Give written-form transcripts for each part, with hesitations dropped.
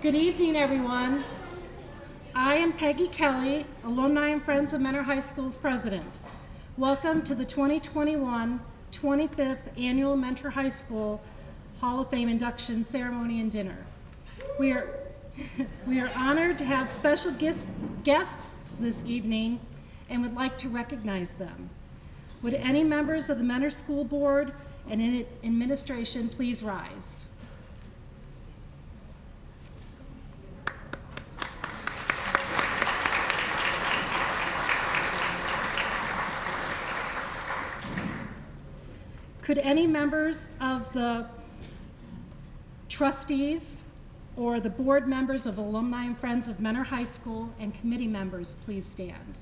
Good evening, everyone. I am Peggy Kelly, Alumni and Friends of Mentor High School's president. Welcome to the 2021 25th Annual Mentor High School Hall of Fame induction ceremony and dinner. We are honored to have special guests this evening and would like to recognize them. Would any members of the Mentor School Board and administration please rise? Could any members of the trustees or the board members of Alumni and Friends of Mentor High School and committee members please stand?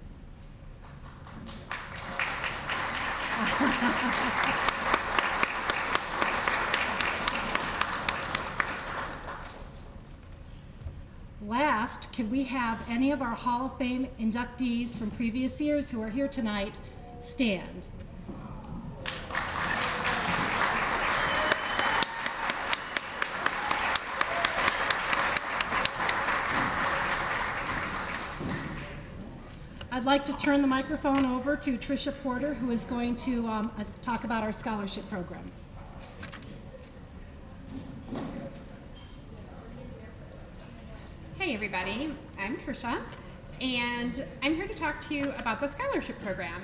Last, could we have any of our Hall of Fame inductees from previous years who are here tonight stand? I'd like to turn the microphone over to Tricia Porter, who is going to talk about our scholarship program. Hey everybody, I'm Tricia, and I'm here to talk to you about the scholarship program.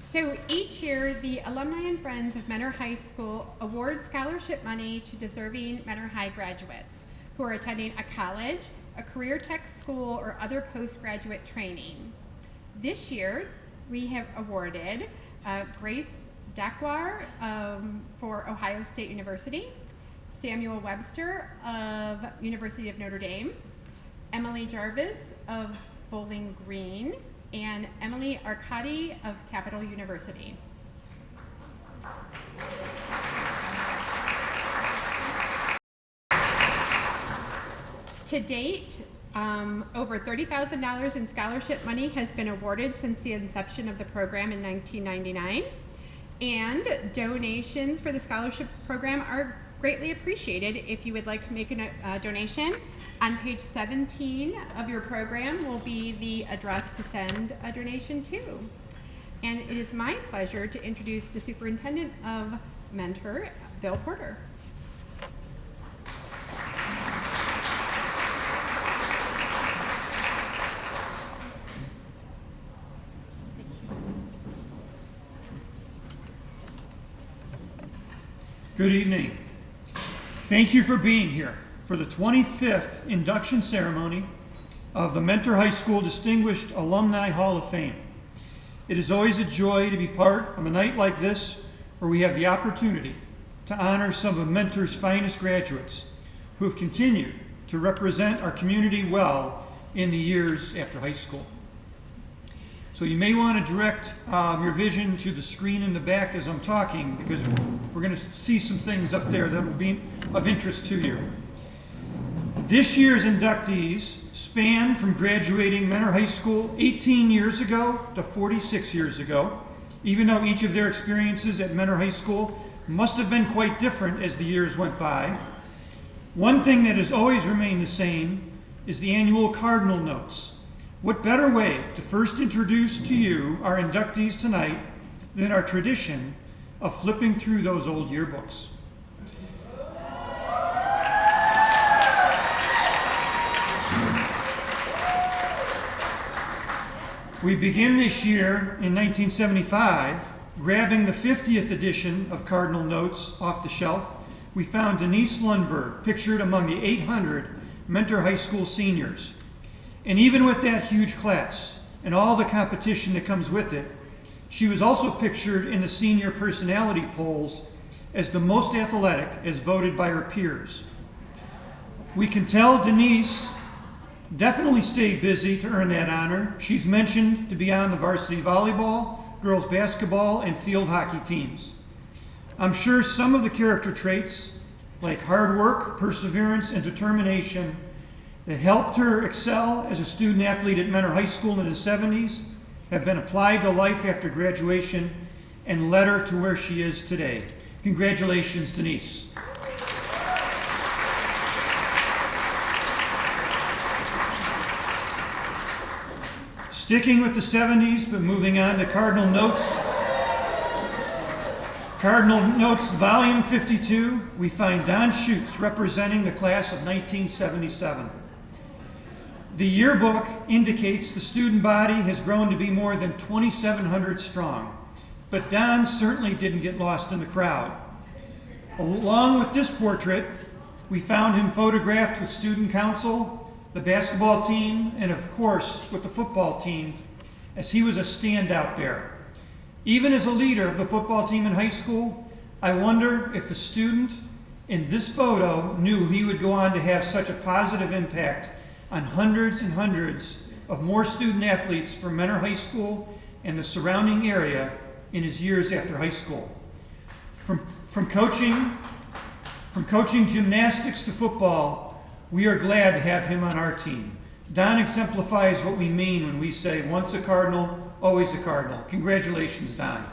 So each year, the Alumni and Friends of Mentor High School award scholarship money to deserving Mentor High graduates who are attending a college, a career tech school, or other postgraduate training. This year, we have awarded Grace Dakwar for Ohio State University, Samuel Webster of University of Notre Dame, Emily Jarvis of Bowling Green, and Emily Arcadi of Capital University. To date, over $30,000 in scholarship money has been awarded since the inception of the program in 1999, and donations for the scholarship program are greatly appreciated. If you would like to make a donation, on page 17 of your program will be the address to send a donation to. And it is my pleasure to introduce the superintendent of Mentor, Bill Porter. Good evening. Thank you for being here for the 25th induction ceremony of the Mentor High School Distinguished Alumni Hall of Fame. It is always a joy to be part of a night like this where we have the opportunity to honor some of Mentor's finest graduates who have continued to represent our community well in the years after high school. So you may want to direct your vision to the screen in the back as I'm talking, because we're going to see some things up there that will be of interest to you. This year's inductees span from graduating Mentor High School 18 years ago to 46 years ago, even though each of their experiences at Mentor High School must have been quite different as the years went by. One thing that has always remained the same is the annual Cardinal Notes. What better way to first introduce to you our inductees tonight than our tradition of flipping through those old yearbooks? We begin this year in 1975, grabbing the 50th edition of Cardinal Notes off the shelf. We found Denise Lundberg pictured among the 800 Mentor High School seniors. And even with that huge class and all the competition that comes with it, she was also pictured in the senior personality polls as the most athletic as voted by her peers. We can tell Denise definitely stayed busy to earn that honor. She's mentioned to be on the varsity volleyball, girls basketball, and field hockey teams. I'm sure some of the character traits, like hard work, perseverance, and determination, that helped her excel as a student athlete at Mentor High School in the 70s have been applied to life after graduation and led her to where she is today. Congratulations, Denise. Sticking with the 70s, but moving on to Cardinal Notes. Cardinal Notes, Volume 52, we find Don Schutz representing the class of 1977. The yearbook indicates the student body has grown to be more than 2,700 strong, but Don certainly didn't get lost in the crowd. Along with this portrait, we found him photographed with student council, the basketball team, and of course with the football team, as he was a standout there. Even as a leader of the football team in high school, I wonder if the student in this photo knew he would go on to have such a positive impact on hundreds and hundreds of more student athletes from Mentor High School and the surrounding area in his years after high school. From coaching gymnastics to football, we are glad to have him on our team. Don exemplifies what we mean when we say, once a Cardinal, always a Cardinal. Congratulations, Don.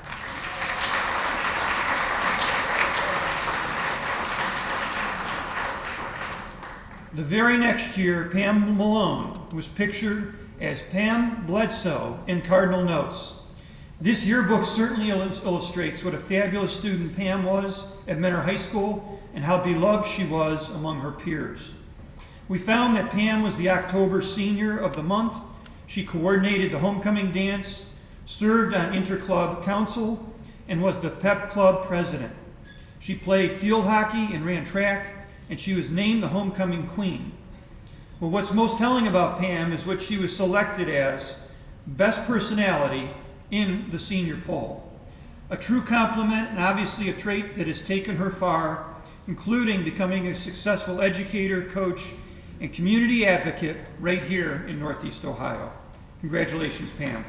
The very next year, Pam Malone was pictured as Pam Bledsoe in Cardinal Notes. This yearbook certainly illustrates what a fabulous student Pam was at Mentor High School and how beloved she was among her peers. We found that Pam was the October Senior of the Month. She coordinated the homecoming dance, served on interclub council, and was the pep club president. She played field hockey and ran track, and she was named the homecoming queen. Well, what's most telling about Pam is what she was selected as best personality in the senior poll. A true compliment and obviously a trait that has taken her far, including becoming a successful educator, coach, and community advocate right here in Northeast Ohio. Congratulations, Pam.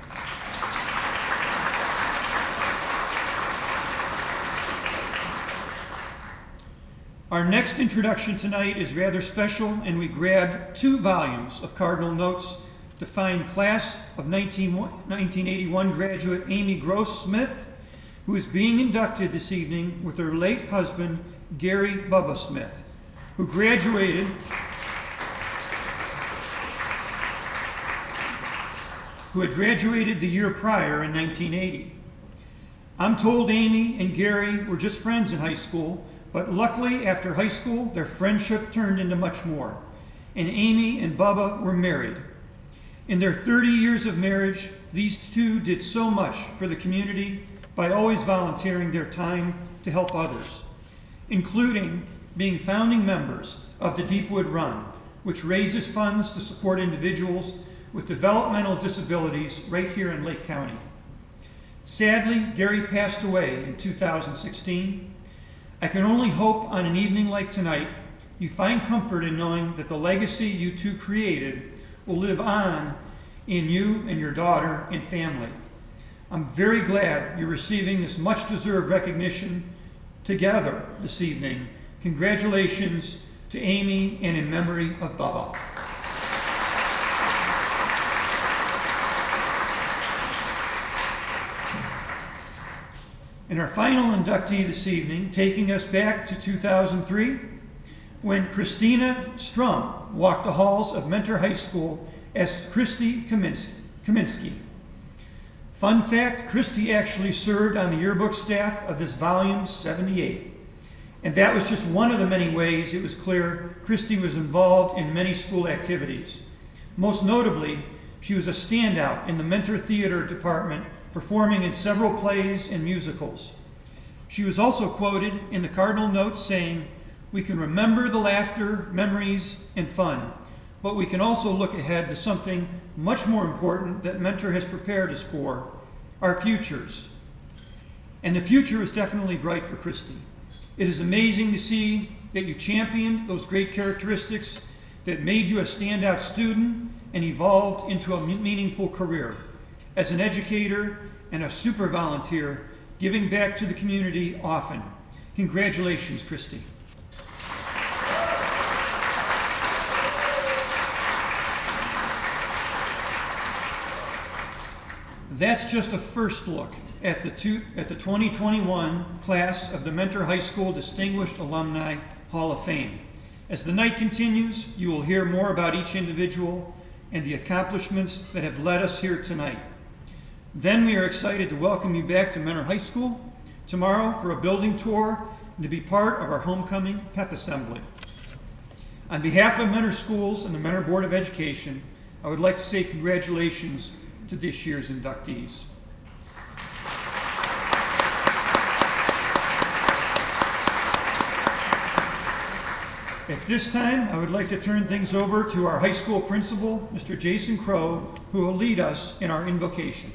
Our next introduction tonight is rather special, and we grabbed 2 volumes of Cardinal Notes to find class of 1981 graduate Amy Gross Smith, who is being inducted this evening with her late husband, Gary Bubba Smith, who graduated the year prior in 1980. I'm told Amy and Gary were just friends in high school, but luckily after high school, their friendship turned into much more, and Amy and Bubba were married. In their 30 years of marriage, these two did so much for the community by always volunteering their time to help others, including being founding members of the Deepwood Run, which raises funds to support individuals with developmental disabilities right here in Lake County. Sadly, Gary passed away in 2016. I can only hope on an evening like tonight, you find comfort in knowing that the legacy you two created will live on in you and your daughter and family. I'm very glad you're receiving this much-deserved recognition together this evening. Congratulations to Amy and in memory of Bubba. And our final inductee this evening, taking us back to 2003, when KRISTINA walked the halls of Mentor High School as Christy KAMINSKI. Fun fact, Christy actually served on the yearbook staff of this volume 78. And that was just one of the many ways it was clear Christy was involved in many school activities. Most notably, she was a standout in the Mentor Theater department, performing in several plays and musicals. She was also quoted in the Cardinal Notes saying, "We can remember the laughter, memories, and fun, but we can also look ahead to something much more important that Mentor has prepared us for, our futures." And the future is definitely bright for Christy. It is amazing to see that you championed those great characteristics that made you a standout student and evolved into a meaningful career as an educator and a super volunteer, giving back to the community often. Congratulations, Christy. That's just a first look at the 2021 class of the Mentor High School Distinguished Alumni Hall of Fame. As the night continues, you will hear more about each individual and the accomplishments that have led us here tonight. Then we are excited to welcome you back to Mentor High School tomorrow for a building tour and to be part of our homecoming pep assembly. On behalf of Mentor Schools and the Mentor Board of Education, I would like to say congratulations to this year's inductees. At this time, I would like to turn things over to our high school principal, Mr. Jason Crow, who will lead us in our invocation.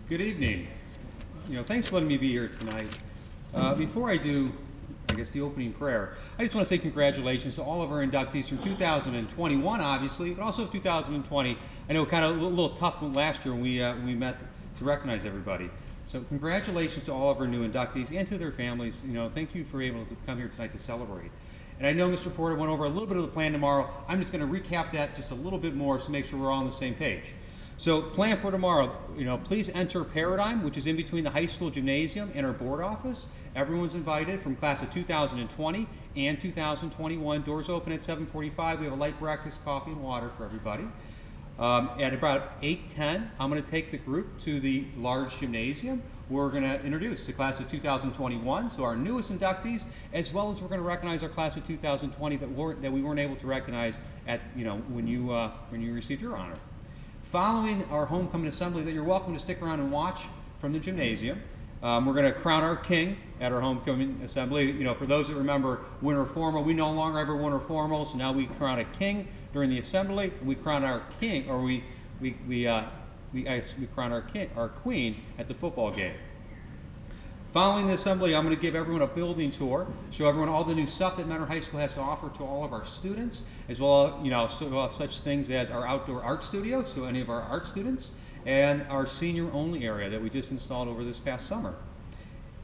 Good evening. Thanks for letting me be here tonight. Before I do, the opening prayer, I just want to say congratulations to all of our inductees from 2021, obviously, but also 2020. I know kind of a little tough last year when we met to recognize everybody. So congratulations to all of our new inductees and to their families. Thank you for able to come here tonight to celebrate. And I know Mr. Porter went over a little bit of the plan tomorrow. I'm just going to recap that just a little bit more to make sure we're all on the same page. So plan for tomorrow, please enter Paradigm, which is in between the high school gymnasium and our board office. Everyone's invited from class of 2020 and 2021. Doors open at 7:45. We have a light breakfast, coffee, and water for everybody. At about 8:10, I'm going to take the group to the large gymnasium. We're going to introduce the class of 2021, so our newest inductees, as well as we're going to recognize our class of 2020 that we weren't able to recognize at when you received your honor. Following our homecoming assembly, that you're welcome to stick around and watch from the gymnasium. We're going to crown our king at our homecoming assembly. For those that remember winter formal, we no longer have a winter formal, so now we crown a king during the assembly. We crown our king, or we crown our queen at the football game. Following the assembly, I'm going to give everyone a building tour, show everyone all the new stuff that Mentor High School has to offer to all of our students, as well as such things as our outdoor art studio, so any of our art students, and our senior-only area that we just installed over this past summer.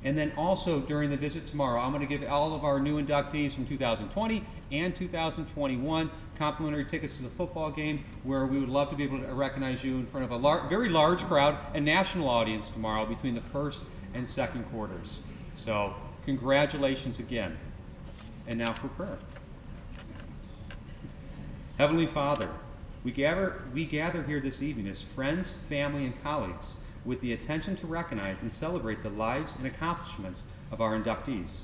And then also during the visit tomorrow, I'm going to give all of our new inductees from 2020 and 2021 complimentary tickets to the football game, where we would love to be able to recognize you in front of a very large crowd and national audience tomorrow between the first and second quarters. So congratulations again. And now for prayer. Heavenly Father, we gather here this evening as friends, family, and colleagues with the intention to recognize and celebrate the lives and accomplishments of our inductees.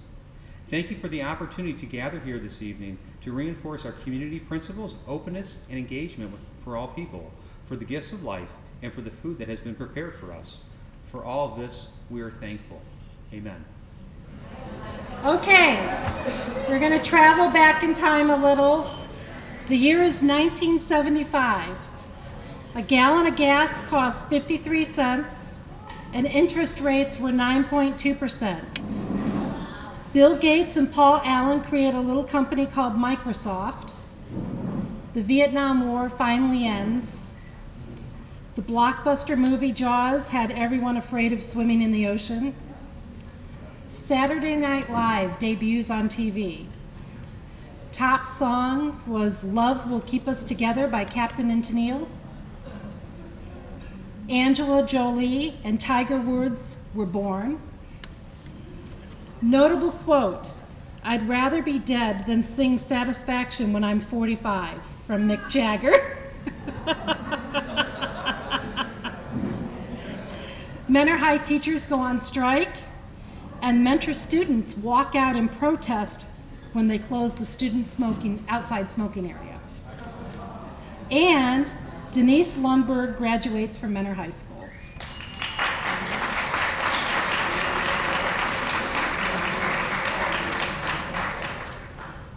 Thank you for the opportunity to gather here this evening to reinforce our community principles, openness, and engagement for all people, for the gifts of life, and for the food that has been prepared for us. For all of this, we are thankful. Amen. Okay, we're going to travel back in time a little. The year is 1975. A gallon of gas cost 53 cents, and interest rates were 9.2%. Bill Gates and Paul Allen created a little company called Microsoft. The Vietnam War finally ends. The blockbuster movie Jaws had everyone afraid of swimming in the ocean. Saturday Night Live debuts on TV. Top song was Love Will Keep Us Together by Captain and Tennille. Angela Jolie and Tiger Woods were born. Notable quote, "I'd rather be dead than sing Satisfaction when I'm 45," from Mick Jagger. Mentor High teachers go on strike, and Mentor students walk out and protest when they close the outside smoking area. And Denise Lundberg graduates from Mentor High School.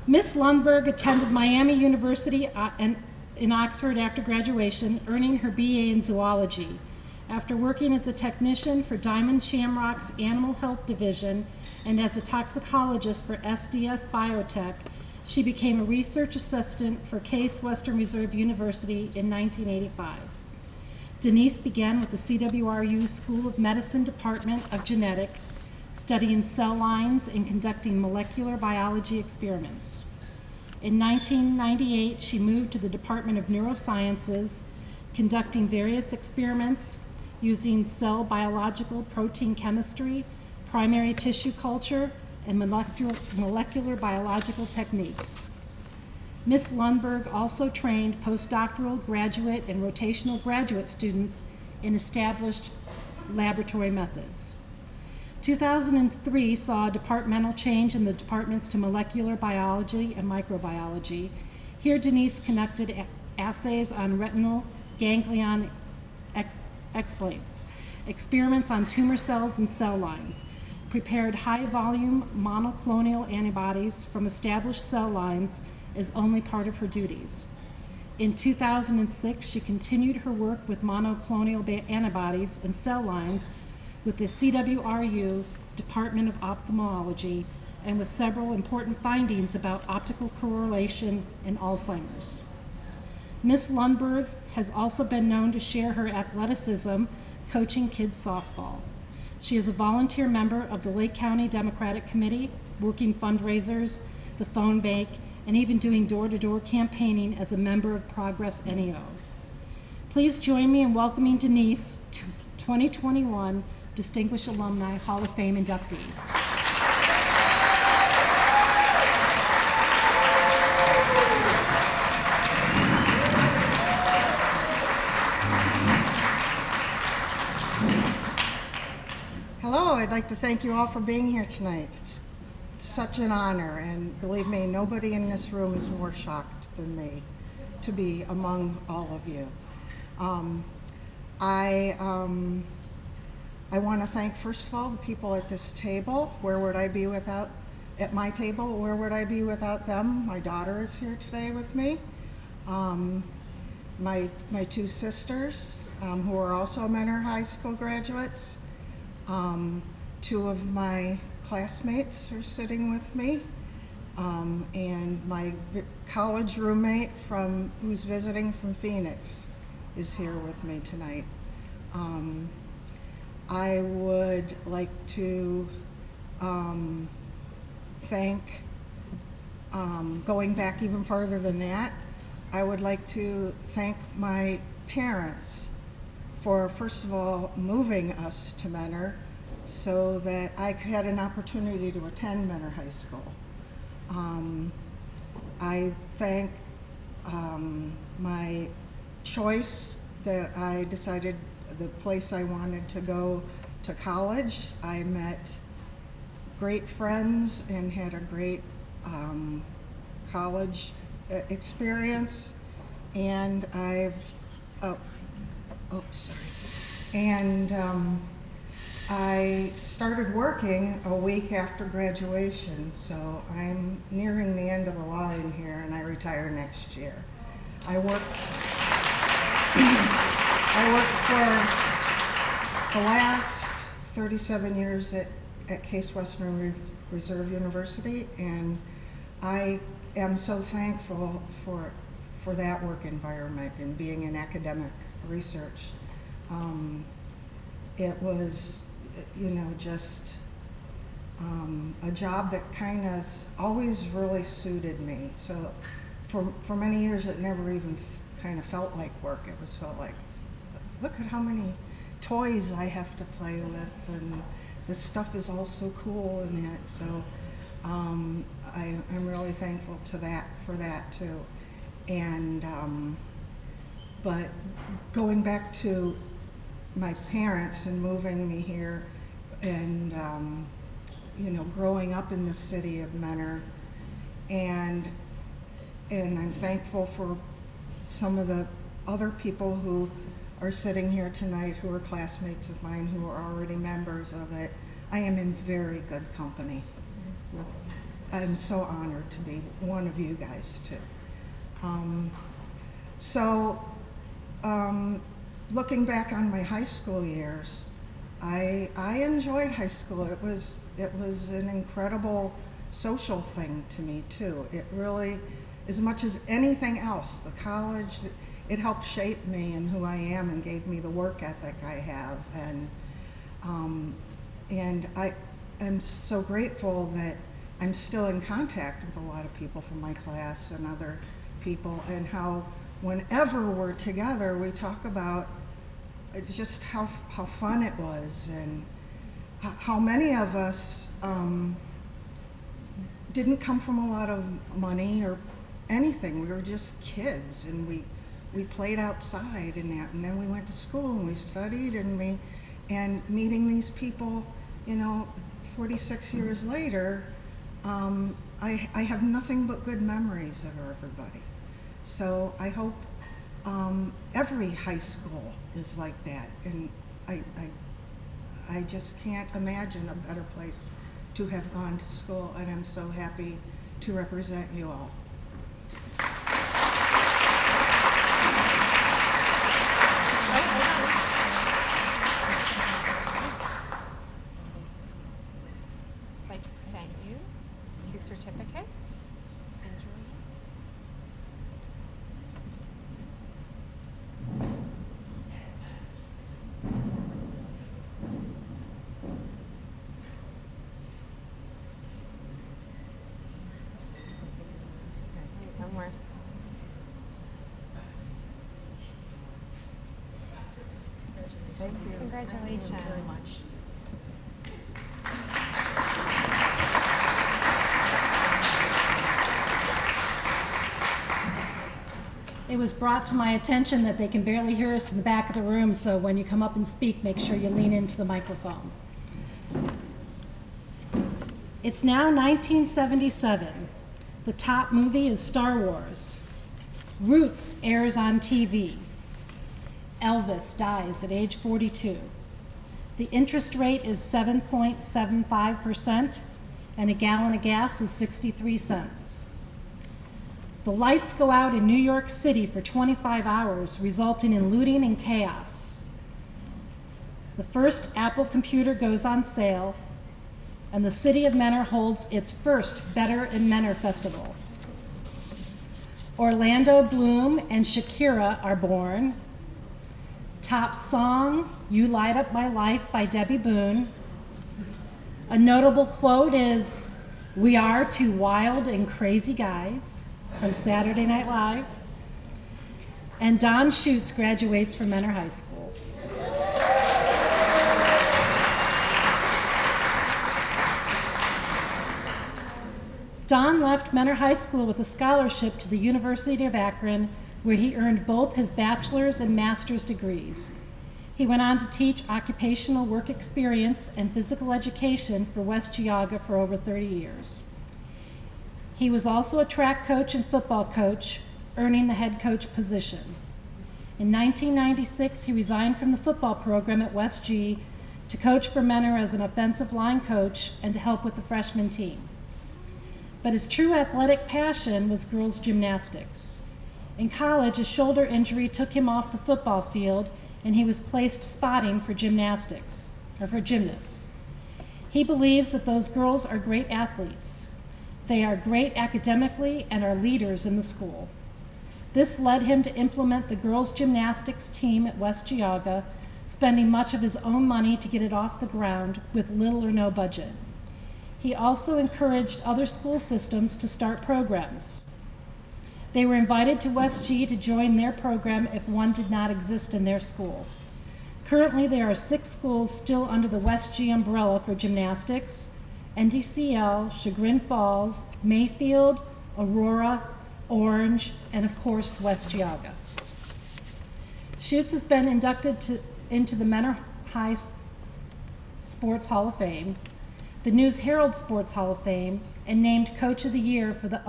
Miss Lundberg attended Miami University in Oxford after graduation, earning her BA in zoology. After working as a technician for Diamond Shamrock's Animal Health Division and as a toxicologist for SDS Biotech, she became a research assistant for Case Western Reserve University in 1985. Denise began with the CWRU School of Medicine Department of Genetics, studying cell lines and conducting molecular biology experiments. In 1998, she moved to the Department of Neurosciences, conducting various experiments using cell biological protein chemistry, primary tissue culture, and molecular biological techniques. Ms. Lundberg also trained postdoctoral, graduate, and rotational graduate students in established laboratory methods. 2003 saw a departmental change in the departments to molecular biology and microbiology. Here, Denise conducted assays on retinal ganglion explates, experiments on tumor cells and cell lines, prepared high-volume monoclonal antibodies from established cell lines as only part of her duties. In 2006, she continued her work with monoclonal antibodies and cell lines with the CWRU Department of Ophthalmology, and with several important findings about optical correlation in Alzheimer's. Ms. Lundberg has also been known to share her athleticism coaching kids softball. She is a volunteer member of the Lake County Democratic Committee, working fundraisers, the phone bank, and even doing door-to-door campaigning as a member of Progress NEO. Please join me in welcoming Denise, 2021 Distinguished Alumni Hall of Fame inductee. Hello, I'd like to thank you all for being here tonight. It's such an honor, and believe me, nobody in this room is more shocked than me to be among all of you. I want to thank, first of all, the people at this table. Where would I be without, at my table, where would I be without them? My daughter is here today with me. My two sisters, who are also Mentor High School graduates. Two of my classmates are sitting with me, and my college roommate who's visiting from Phoenix is here with me tonight. I would like to thank, going back even further than that, I would like to thank my parents for, first of all, moving us to Mentor so that I had an opportunity to attend Mentor High School. I thank my choice that I decided the place I wanted to go to college. I met great friends and had a great college experience, and I started working a week after graduation, so I'm nearing the end of the line here, and I retire next year. I worked for the last 37 years at Case Western Reserve University, and I am so thankful for that work environment and being in academic research. It was, just a job that kind of always really suited me. So for many years, it never even kind of felt like work. It was felt like, look at how many toys I have to play with, and this stuff is all so cool in it. So I'm really thankful for that too. And but going back to my parents and moving me here, and growing up in the city of Mentor, and I'm thankful for some of the other people who are sitting here tonight who are classmates of mine who are already members of it. I am in very good company. I'm so honored to be one of you guys too. Looking back on my high school years, I enjoyed high school. It was an incredible social thing to me too. It really, as much as anything else, the college, it helped shape me and who I am and gave me the work ethic I have. And I am so grateful that I'm still in contact with a lot of people from my class and other people, and how whenever we're together, we talk about just how fun it was, and how many of us didn't come from a lot of money or anything. We were just kids, and we played outside and that, and then we went to school and we studied, and meeting these people, 46 years later, I have nothing but good memories of everybody. So I hope every high school is like that, and I just can't imagine a better place to have gone to school, and I'm so happy to represent you all. I'd like to present you 2 certificates. One more. Thank you. Congratulations. Thank you very much. It was brought to my attention that they can barely hear us in the back of the room, so when you come up and speak, make sure you lean into the microphone. It's now 1977. The top movie is Star Wars. Roots airs on TV. Elvis dies at age 42. The interest rate is 7.75%, and a gallon of gas is 63 cents. The lights go out in New York City for 25 hours, resulting in looting and chaos. The first Apple computer goes on sale, and the city of Menor holds its first Better in Menor Festival. Orlando Bloom and Shakira are born. Top song, You Light Up My Life by Debbie Boone. A notable quote is, "We are 2 wild and crazy guys," from Saturday Night Live. And Don Schutz graduates from Menor High School. Don left Menor High School with a scholarship to the University of Akron, where he earned both his bachelor's and master's degrees. He went on to teach occupational work experience and physical education for West Geauga for over 30 years. He was also a track coach and football coach, earning the head coach position. In 1996, he resigned from the football program at West G to coach for Menor as an offensive line coach and to help with the freshman team. But his true athletic passion was girls' gymnastics. In college, a shoulder injury took him off the football field, and he was placed spotting for gymnastics, or for gymnasts. He believes that those girls are great athletes. They are great academically and are leaders in the school. This led him to implement the girls' gymnastics team at West Geauga, spending much of his own money to get it off the ground with little or no budget. He also encouraged other school systems to start programs. They were invited to West G to join their program if one did not exist in their school. Currently, there are 6 schools still under the West G umbrella for gymnastics: NDCL, Chagrin Falls, Mayfield, Aurora, Orange, and of course, West Geauga. Schutz has been inducted into the Menor High Sports Hall of Fame, the News Herald Sports Hall of Fame, and named Coach of the Year for the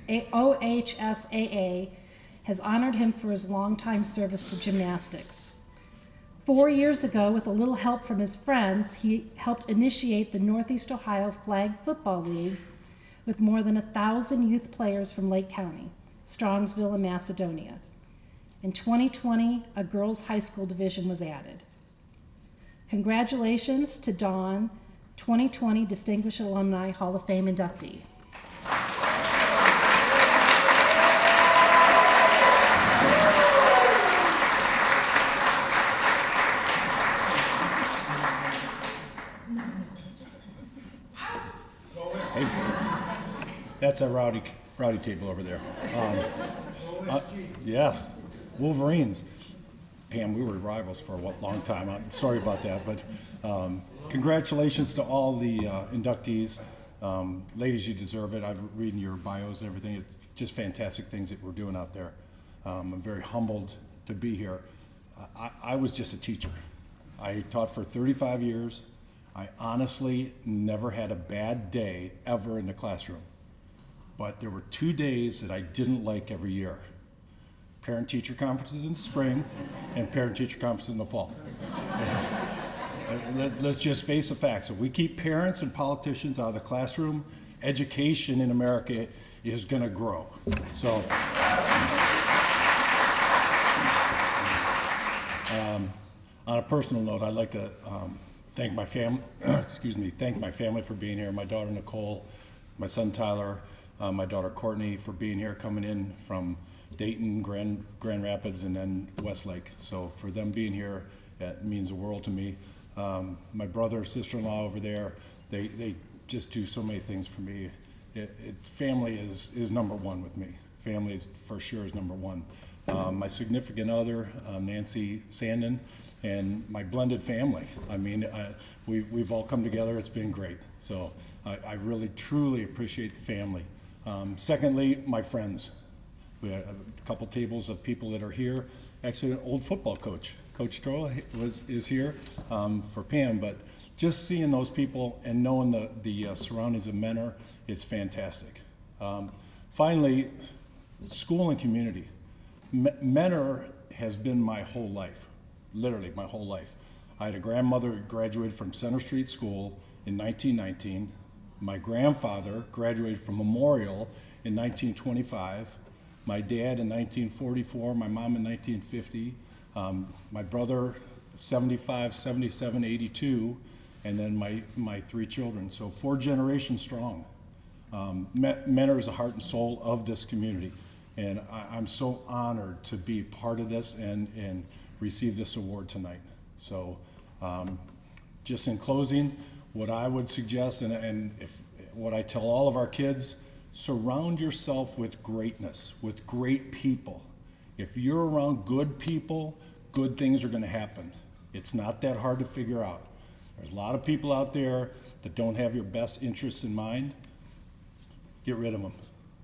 OHSAA, has honored him for his longtime service to gymnastics. 4 years ago, with a little help from his friends, he helped initiate the Northeast Ohio Flag Football League with more than 1,000 youth players from Lake County, Strongsville, and Macedonia. In 2020, a girls' high school division was added. Congratulations to Dawn, 2020 Distinguished Alumni Hall of Fame inductee. Hey, that's a rowdy table over there. Yes, Wolverines. Pam, we were rivals for a long time. I'm sorry about that, but congratulations to all the inductees. Ladies, you deserve it. I've reading your bios and everything. It's just fantastic things that we're doing out there. I'm very humbled to be here. I was just a teacher. I taught for 35 years. I honestly never had a bad day ever in the classroom. But there were 2 days that I didn't like every year. Parent-teacher conferences in the spring and parent-teacher conferences in the fall. Let's just face the facts. If we keep parents and politicians out of the classroom, education in America is going to grow. So, on a personal note, I'd like to thank my family. Thank my family for being here. My daughter Nicole, my son Tyler, my daughter Courtney for being here, coming in from Dayton, Grand Rapids, and then Westlake. So for them being here, it means the world to me. My brother, sister-in-law over there, they just do so many things for me. Family is number one with me. Family is for sure is number one. My significant other, Nancy Sandin, and my blended family. I mean, we've all come together. It's been great. So I really, truly appreciate the family. Secondly, my friends. We have a couple tables of people that are here. Actually, an old football coach, Coach Troll, is here for Pam. But just seeing those people and knowing the surroundings of Mentor is fantastic. Finally, school and community. Mentor has been my whole life, literally my whole life. I had a grandmother who graduated from Center Street School in 1919. My grandfather graduated from Memorial in 1925. My dad in 1944, my mom in 1950, my brother 75, 77, 82, and then my 3 children. So 4 generations strong. Mentor is the heart and soul of this community. And I'm so honored to be part of this and receive this award tonight. So just in closing, what I would suggest, and what I tell all of our kids, surround yourself with greatness, with great people. If you're around good people, good things are gonna happen. It's not that hard to figure out. There's a lot of people out there that don't have your best interests in mind. Get rid of them.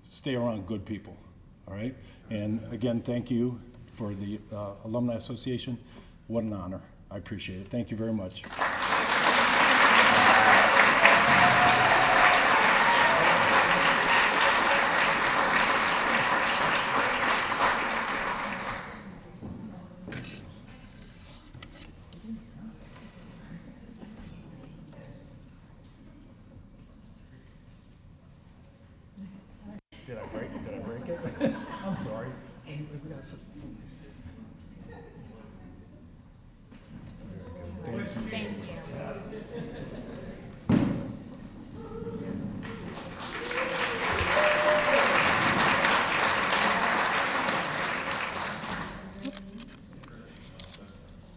Stay around good people. All right, and again, thank you for the Alumni Association. What an honor. I appreciate it. Thank you very much. Did I break it? I'm sorry. Thank you.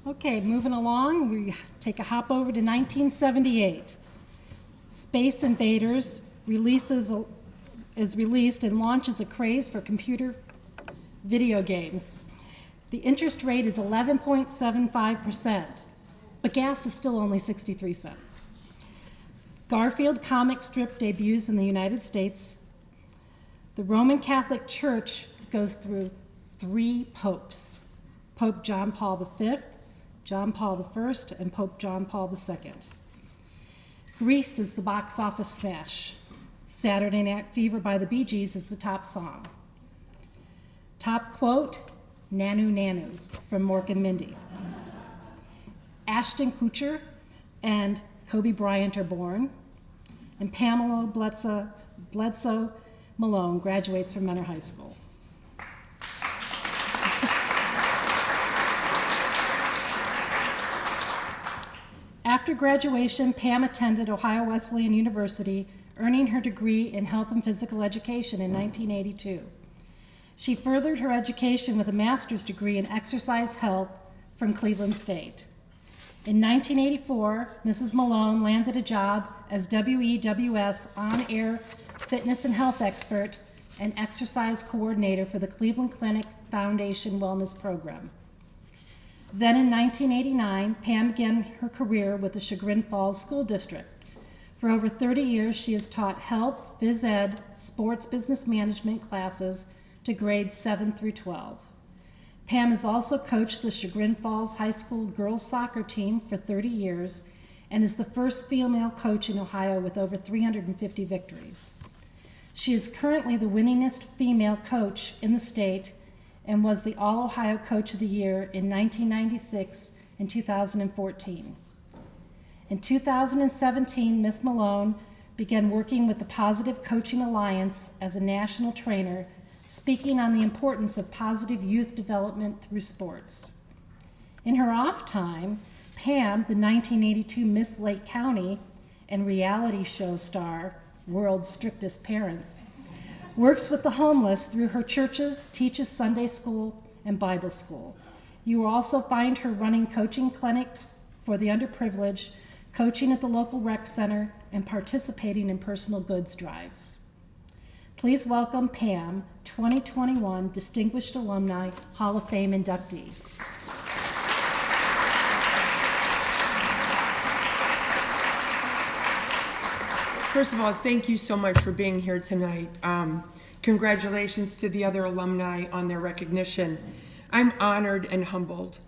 Okay, moving along, we take a hop over to 1978. Space Invaders is released and launches a craze for computer video games. The interest rate is 11.75%, but gas is still only 63 cents. Garfield comic strip debuts in the United States. The Roman Catholic Church goes through 3 popes: Pope John Paul V, John Paul I, and Pope John Paul II. Grease is the box office smash. Saturday Night Fever by the Bee Gees is the top song. Top quote, "Nanu Nanu" from Mork and Mindy. Ashton Kutcher and Kobe Bryant are born, and Pamela Bledsoe Malone graduates from Mentor High School. After graduation, Pam attended Ohio Wesleyan University, earning her degree in health and physical education in 1982. She furthered her education with a master's degree in exercise health from Cleveland State. In 1984, Mrs. Malone landed a job as WEWS on-air fitness and health expert and exercise coordinator for the Cleveland Clinic Foundation Wellness Program. Then in 1989, Pam began her career with the Chagrin Falls School District. For over 30 years, she has taught health, phys ed, sports business management classes to grades 7 through 12. Pam has also coached the Chagrin Falls High School girls soccer team for 30 years and is the first female coach in Ohio with over 350 victories. She is currently the winningest female coach in the state and was the All-Ohio Coach of the Year in 1996 and 2014. In 2017, Ms. Malone began working with the Positive Coaching Alliance as a national trainer, speaking on the importance of positive youth development through sports. In her off time, Pam, the 1982 Miss Lake County and reality show star, World's Strictest Parents, works with the homeless through her churches, teaches Sunday school and Bible school. You will also find her running coaching clinics for the underprivileged, coaching at the local rec center, and participating in personal goods drives. Please welcome Pam, 2021 Distinguished Alumni Hall of Fame inductee. First of all, thank you so much for being here tonight. Congratulations to the other alumni on their recognition. I'm honored and humbled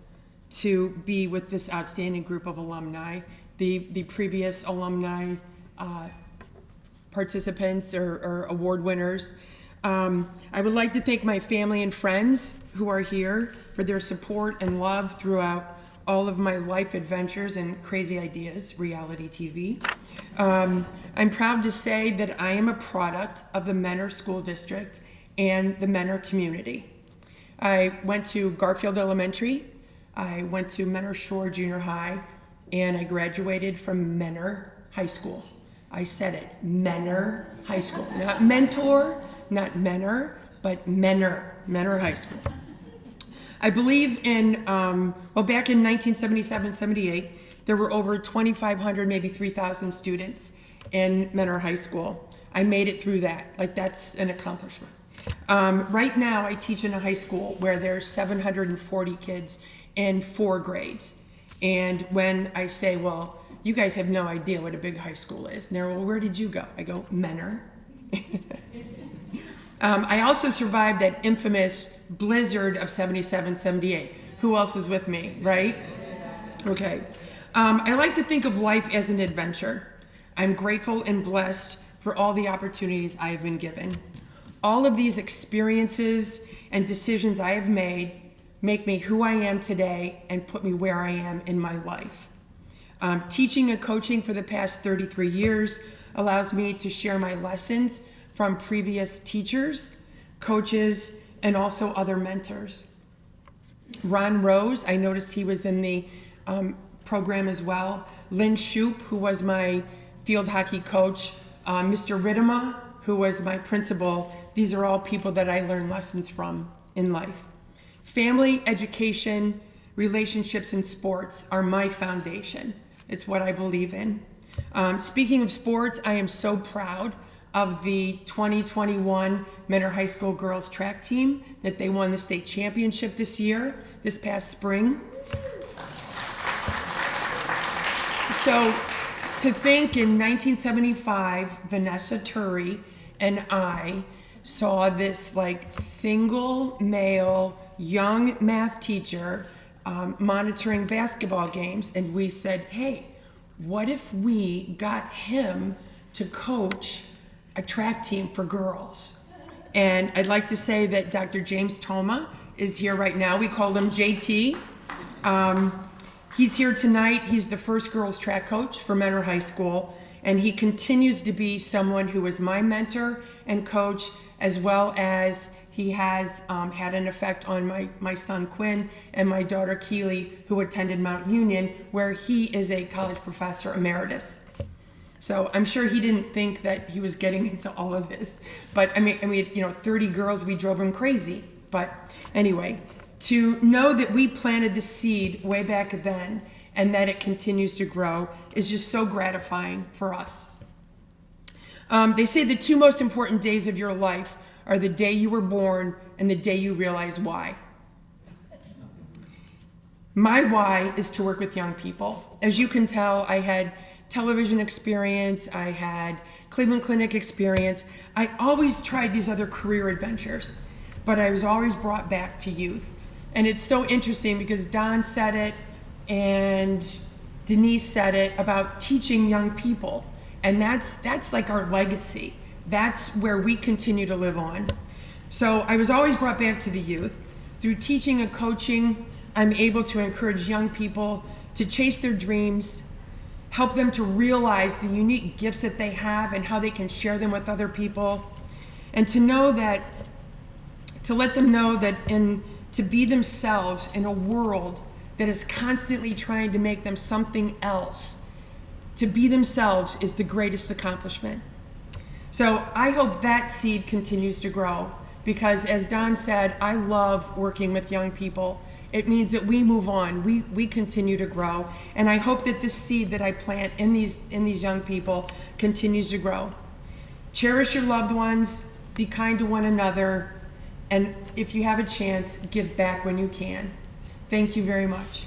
to be with this outstanding group of alumni. The previous alumni participants or award winners. I would like to thank my family and friends who are here for their support and love throughout all of my life adventures and crazy ideas, reality TV. I'm proud to say that I am a product of the Mentor School District and the Mentor community. I went to Garfield Elementary, I went to Mentor Shore Junior High, and I graduated from Mentor High School. I said it, Mentor High School. Not mentor, not mentor, but Mentor High School. I believe in, back in 1977-78, there were over 2,500, maybe 3,000 students in Mentor High School. I made it through that. Like, that's an accomplishment. Right now, I teach in a high school where there's 740 kids in 4 grades. And when I say, well, you guys have no idea what a big high school is. And they're, well, where did you go? I go, Mentor. I also survived that infamous blizzard of 77, 78. Who else is with me, right? Okay. I like to think of life as an adventure. I'm grateful and blessed for all the opportunities I have been given. All of these experiences and decisions I have made make me who I am today and put me where I am in my life. Teaching and coaching for the past 33 years allows me to share my lessons from previous teachers, coaches, and also other mentors. Ron Rose, I noticed he was in the program as well. Lynn Shoup, who was my field hockey coach. Mr. Ridema, who was my principal. These are all people that I learned lessons from in life. Family, education, relationships, and sports are my foundation. It's what I believe in. Speaking of sports, I am so proud of the 2021 Mentor High School girls track team that they won the state championship this past spring. So to think in 1975, Vanessa Turry and I saw this like single male young math teacher monitoring basketball games, and we said, hey, what if we got him to coach a track team for girls? And I'd like to say that Dr. James Toma is here right now. We call him JT. He's here tonight. He's the first girls track coach for Mentor High School, and he continues to be someone who is my mentor and coach, as well as he has had an effect on my son Quinn and my daughter Keely, who attended Mount Union, where he is a college professor emeritus. So I'm sure he didn't think that he was getting into all of this, but I mean, 30 girls, we drove him crazy. But anyway, to know that we planted the seed way back then and that it continues to grow is just so gratifying for us. They say the 2 most important days of your life are the day you were born and the day you realize why. My why is to work with young people. As you can tell, I had television experience, I had Cleveland Clinic experience. I always tried these other career adventures, but I was always brought back to youth. And it's so interesting because Don said it and Denise said it about teaching young people. And that's like our legacy. That's where we continue to live on. So I was always brought back to the youth. Through teaching and coaching, I'm able to encourage young people to chase their dreams, help them to realize the unique gifts that they have and how they can share them with other people, and to let them know that to be themselves in a world that is constantly trying to make them something else. To be themselves is the greatest accomplishment. So I hope that seed continues to grow, because as Don said, I love working with young people. It means that we move on, we continue to grow, and I hope that this seed that I plant in these young people continues to grow. Cherish your loved ones, be kind to one another, and if you have a chance, give back when you can. Thank you very much.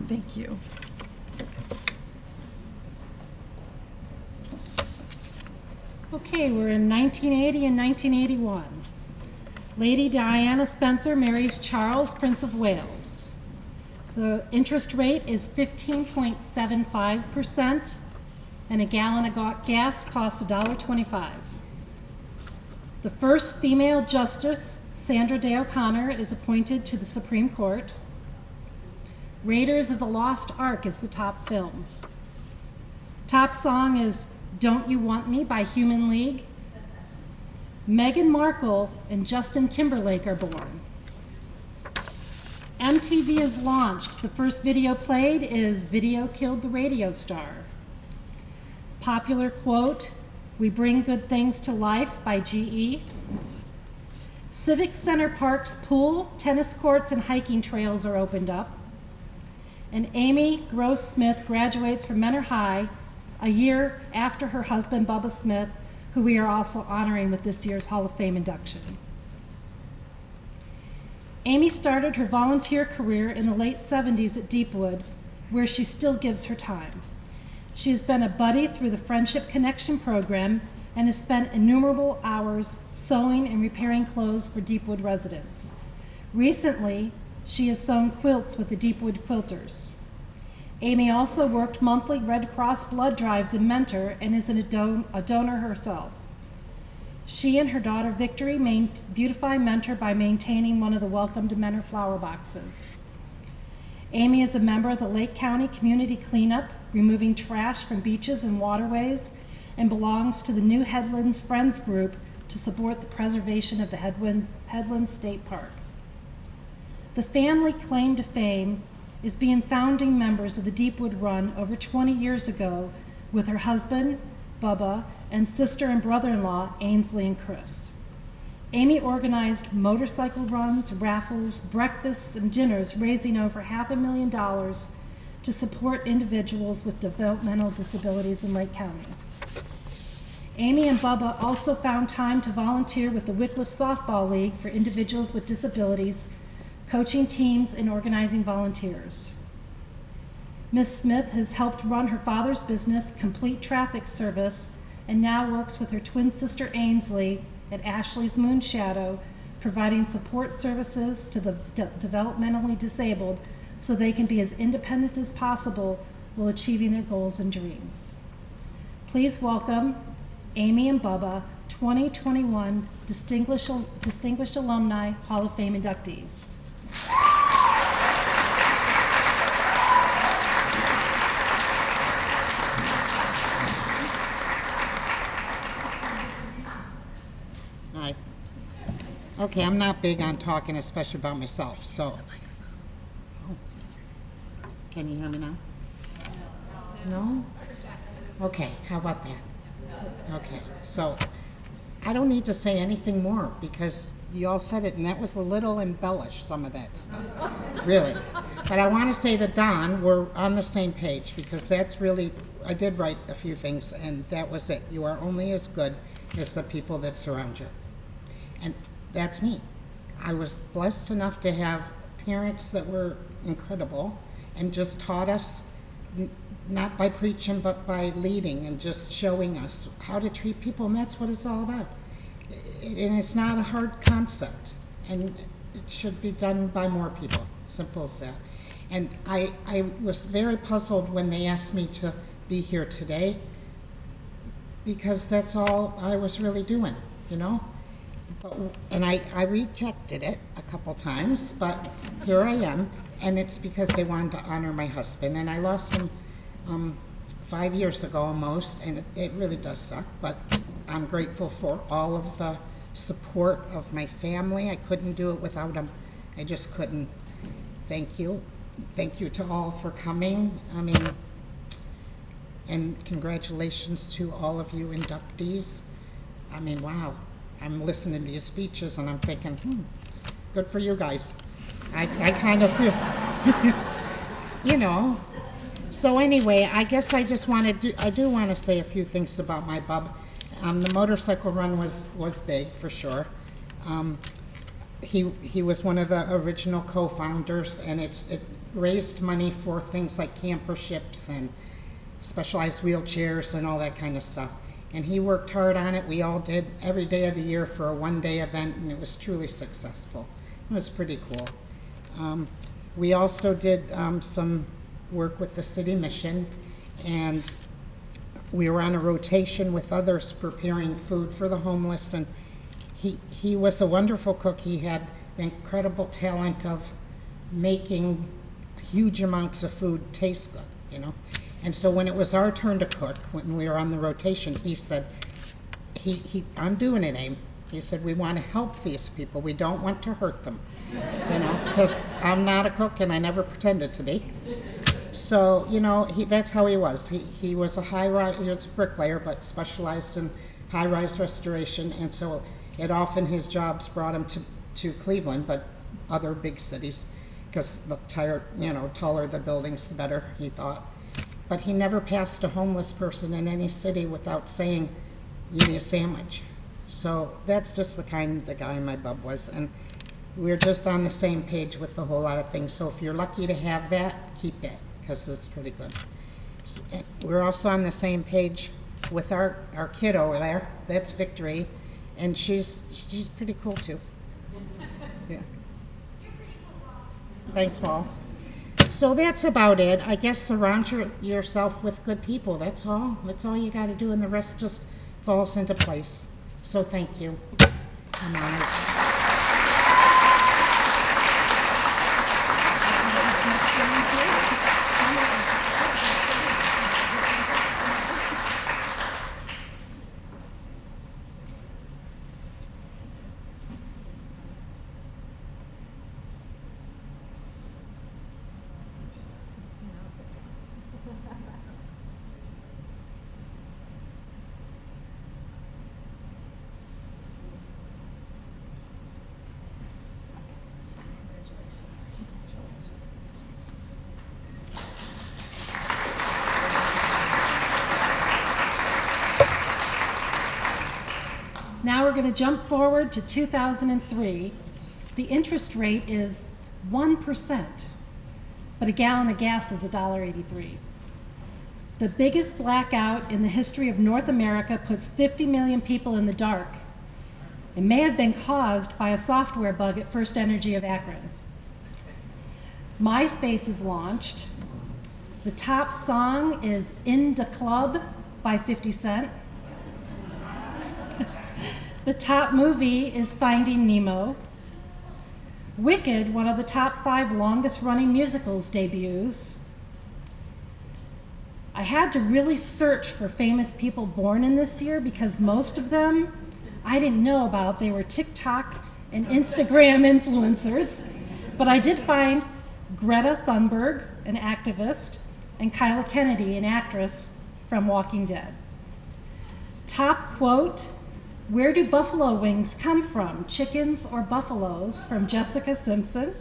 Thank you. Okay, we're in 1980 and 1981. Lady Diana Spencer marries Charles, Prince of Wales. The interest rate is 15.75%, and a gallon of gas costs $1.25. The first female justice, Sandra Day O'Connor, is appointed to the Supreme Court. Raiders of the Lost Ark is the top film. Top song is Don't You Want Me by Human League. Meghan Markle and Justin Timberlake are born. MTV is launched. The first video played is Video Killed the Radio Star. Popular quote, We Bring Good Things to Life by GE. Civic Center Park's pool, tennis courts, and hiking trails are opened up. And Amy Gross Smith graduates from Mentor High a year after her husband, Bubba Smith, who we are also honoring with this year's Hall of Fame induction. Amy started her volunteer career in the late 70s at Deepwood, where she still gives her time. She has been a buddy through the Friendship Connection program and has spent innumerable hours sewing and repairing clothes for Deepwood residents. Recently, she has sewn quilts with the Deepwood Quilters. Amy also worked monthly Red Cross blood drives in Mentor and is a donor herself. She and her daughter Victory beautify Mentor by maintaining one of the Welcome to Mentor flower boxes. Amy is a member of the Lake County Community Cleanup, removing trash from beaches and waterways, and belongs to the New Headlands Friends Group to support the preservation of the Headlands State Park. The family claim to fame is being founding members of the Deepwood Run over 20 years ago with her husband, Bubba, and sister and brother-in-law, Ainsley and Chris. Amy organized motorcycle runs, raffles, breakfasts, and dinners, raising over $500,000 to support individuals with developmental disabilities in Lake County. Amy and Bubba also found time to volunteer with the Wycliffe Softball League for individuals with disabilities, coaching teams and organizing volunteers. Ms. Smith has helped run her father's business, Complete Traffic Service, and now works with her twin sister Ainsley at Ashley's Moonshadow, providing support services to the developmentally disabled so they can be as independent as possible while achieving their goals and dreams. Please welcome Amy and Bubba, 2021 Distinguished Alumni Hall of Fame inductees. Hi. Okay, I'm not big on talking, especially about myself, so. Oh. Can you hear me now? No? Okay, how about that? Okay, so I don't need to say anything more because you all said it, and that was a little embellished, some of that stuff, really. But I want to say to Don, we're on the same page because that's really, I did write a few things, and that was it. You are only as good as the people that surround you. And that's me. I was blessed enough to have parents that were incredible and just taught us, not by preaching, but by leading and just showing us how to treat people, and that's what it's all about. And it's not a hard concept, and it should be done by more people, simple as that. And I was very puzzled when they asked me to be here today, because that's all I was really doing, you know? And I rejected it a couple times, but here I am, and it's because they wanted to honor my husband, and I lost him 5 years ago almost, and it really does suck, but I'm grateful for all of the support of my family. I couldn't do it without them. I just couldn't. Thank you. Thank you to all for coming. I mean, and congratulations to all of you inductees. I mean, wow. I'm listening to these speeches and I'm thinking, good for you guys. I kind of feel, you know. So anyway, I guess I just I do want to say a few things about my bub. The motorcycle run was big for sure. He was one of the original co-founders, and it raised money for things like camperships and specialized wheelchairs and all that kind of stuff. And he worked hard on it. We all did every day of the year for a one-day event, and it was truly successful. It was pretty cool. We also did some work with the city mission, and we were on a rotation with others preparing food for the homeless, and he was a wonderful cook. He had the incredible talent of making huge amounts of food taste good, you know. And so when it was our turn to cook, when we were on the rotation, he said, I'm doing it, Abe. He said, we want to help these people. We don't want to hurt them, you know, because I'm not a cook and I never pretended to be. So, you know, that's how he was. He was he was a bricklayer, but specialized in high-rise restoration. And so often his jobs brought him to Cleveland, but other big cities, because the taller the buildings, the better, he thought. But he never passed a homeless person in any city without saying, "Give me a sandwich." So that's just the kind of guy my bub was. And we're just on the same page with a whole lot of things. So if you're lucky to have that, keep it, because it's pretty good. We're also on the same page with our kid over there. That's Victory. And she's pretty cool too. Yeah. Thanks, Paul. So that's about it. I guess surround yourself with good people. That's all. That's all you got to do, and the rest just falls into place. So thank you. I'm honored. Now we're going to jump forward to 2003. The interest rate is 1%, but a gallon of gas is $1.83. The biggest blackout in the history of North America puts 50 million people in the dark. It may have been caused by a software bug at First Energy of Akron. MySpace is launched. The top song is In Da Club by 50 Cent. The top movie is Finding Nemo. Wicked, one of the top 5 longest running musicals, debuts. I had to really search for famous people born in this year because most of them I didn't know about. They were TikTok and Instagram influencers, but I did find Greta Thunberg, an activist, and Kyla Kennedy, an actress from Walking Dead. Top quote, "Where do buffalo wings come from, chickens or buffaloes?" from Jessica Simpson.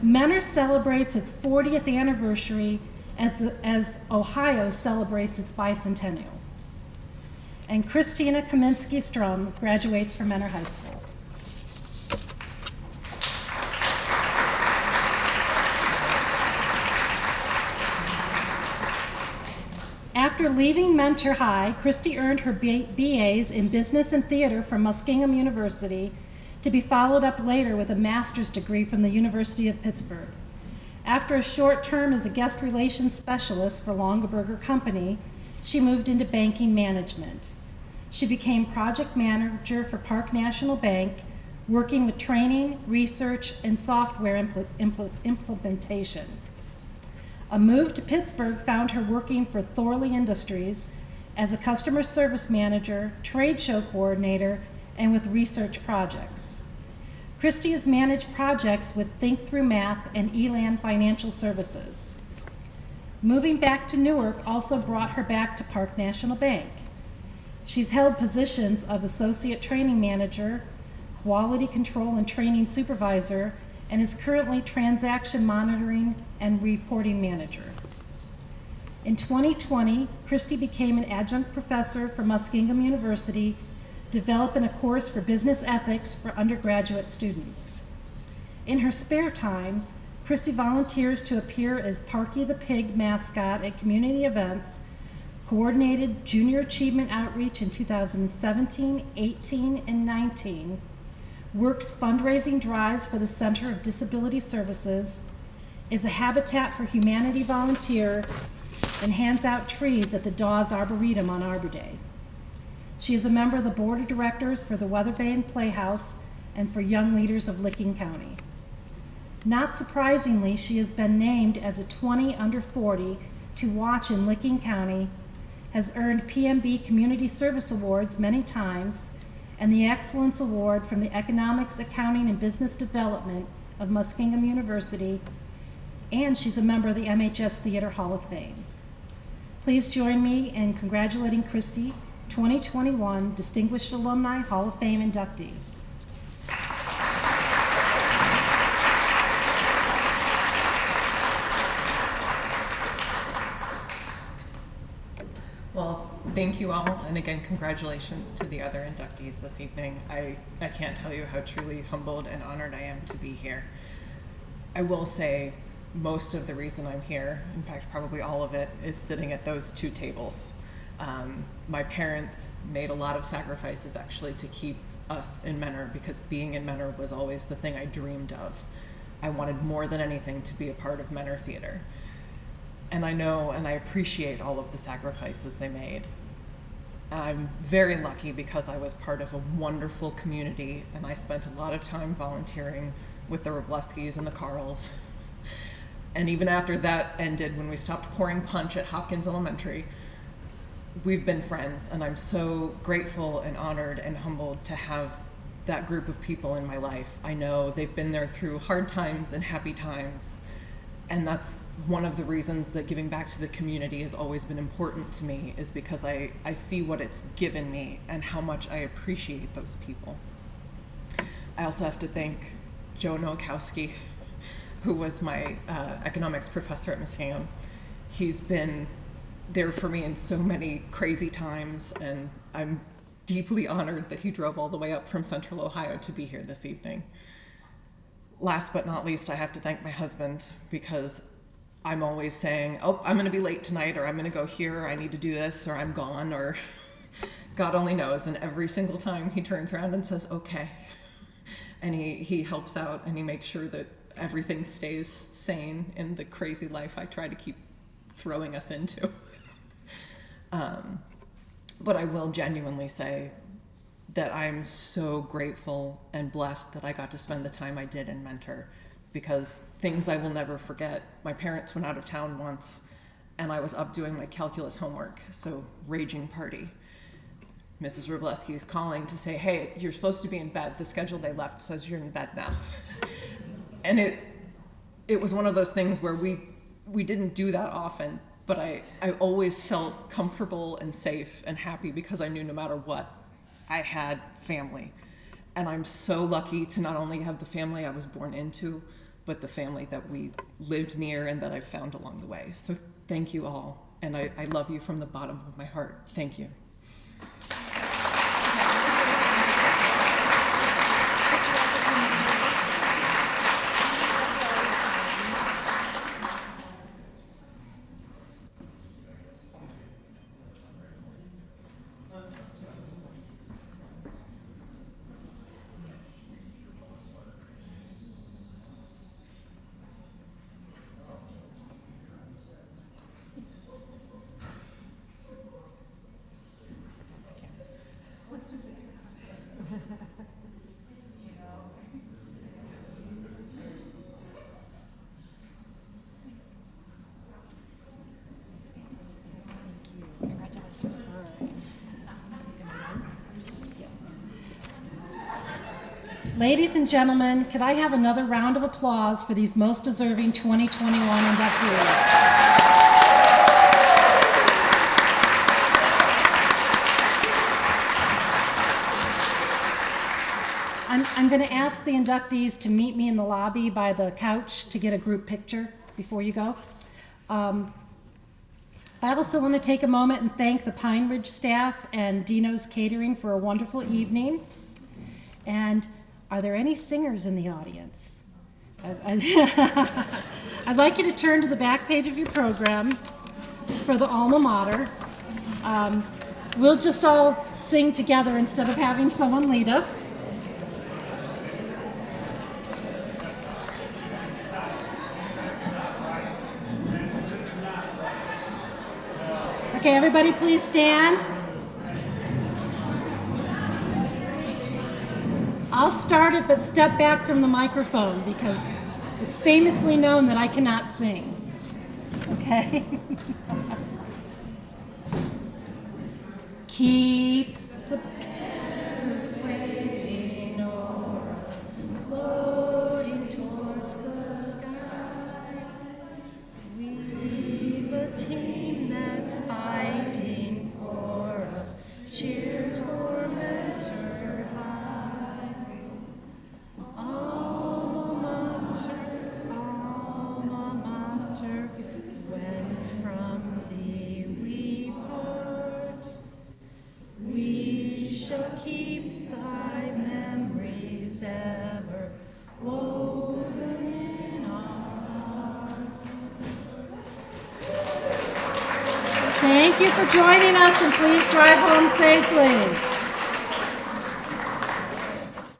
Mentor celebrates its 40th anniversary as Ohio celebrates its bicentennial. And Christina KAMINSKI-STRUM graduates from Mentor High School. After leaving Mentor High, Christy earned her BAs in Business and Theater from Muskingum University, to be followed up later with a master's degree from the University of Pittsburgh. After a short term as a guest relations specialist for LUNDBERG Company, she moved into banking management. She became project manager for Park National Bank, working with training, research, and software implementation. A move to Pittsburgh found her working for Thorley Industries as a customer service manager, trade show coordinator, and with research projects. Christy has managed projects with Think Through Math and Elan Financial Services. Moving back to Newark also brought her back to Park National Bank. She's held positions of Associate Training Manager, Quality Control and Training Supervisor, and is currently Transaction Monitoring and Reporting Manager. In 2020, Christy became an adjunct professor for Muskingum University, developing a course for business ethics for undergraduate students. In her spare time, Christy volunteers to appear as Parky the Pig mascot at community events, coordinated junior achievement outreach in 2017, 18, and 19, works fundraising drives for the Center of Disability Services, is a Habitat for Humanity volunteer, and hands out trees at the Dawes Arboretum on Arbor Day. She is a member of the board of directors for the Weathervane Playhouse and for Young Leaders of Licking County. Not surprisingly, she has been named as a 20 under 40 to watch in Licking County, has earned PMB Community Service Awards many times, and the Excellence Award from the Economics, Accounting, and Business Development of Muskingum University, and she's a member of the MHS Theater Hall of Fame. Please join me in congratulating Christy, 2021 Distinguished Alumni Hall of Fame inductee. Well, thank you all, and again, congratulations to the other inductees this evening. I can't tell you how truly humbled and honored I am to be here. I will say most of the reason I'm here, in fact, probably all of it, is sitting at those two tables. My parents made a lot of sacrifices actually to keep us in Mentor, because being in Mentor was always the thing I dreamed of. I wanted more than anything to be a part of Mentor Theater. And I know and I appreciate all of the sacrifices they made. I'm very lucky because I was part of a wonderful community, and I spent a lot of time volunteering with the Robleskis and the Carls. And even after that ended, when we stopped pouring punch at Hopkins Elementary, we've been friends, and I'm so grateful and honored and humbled to have that group of people in my life. I know they've been there through hard times and happy times, and that's one of the reasons that giving back to the community has always been important to me, is because I see what it's given me and how much I appreciate those people. I also have to thank Joe Nowakowski, who was my economics professor at Muskingum. He's been there for me in so many crazy times, and I'm deeply honored that he drove all the way up from Central Ohio to be here this evening. Last but not least, I have to thank my husband, because I'm always saying, oh, I'm gonna be late tonight, or I'm gonna go here, or I need to do this, or I'm gone, or God only knows. And every single time he turns around and says, okay. And he helps out, and he makes sure that everything stays sane in the crazy life I try to keep throwing us into. But I will genuinely say that I'm so grateful and blessed that I got to spend the time I did in Mentor, because things I will never forget. My parents went out of town once, and I was up doing my calculus homework, so raging party. Mrs. Robleski is calling to say, hey, you're supposed to be in bed. The schedule they left says you're in bed now. And it was one of those things where we didn't do that often, but I always felt comfortable and safe and happy because I knew no matter what, I had family. And I'm so lucky to not only have the family I was born into, but the family that we lived near and that I've found along the way. So thank you all. And I love you from the bottom of my heart. Thank you. Ladies and gentlemen, could I have another round of applause for these most deserving 2021 inductees? I'm going to ask the inductees to meet me in the lobby by the couch to get a group picture before you go. I also want to take a moment and thank the Pine Ridge staff and Dino's Catering for a wonderful evening. And are there any singers in the audience? I'd like you to turn to the back page of your program for the alma mater. We'll just all sing together instead of having someone lead us. Okay, everybody please stand. I'll start it, but step back from the microphone because it's famously known that I cannot sing. Okay? Keep the banners waving o'er us, floating towards the sky. We've a team that's fighting for us, cheers for Mentor High. Alma mater, when from thee we part, we shall keep thy memories ever woven in our hearts. Thank you for joining us, and please drive home safely.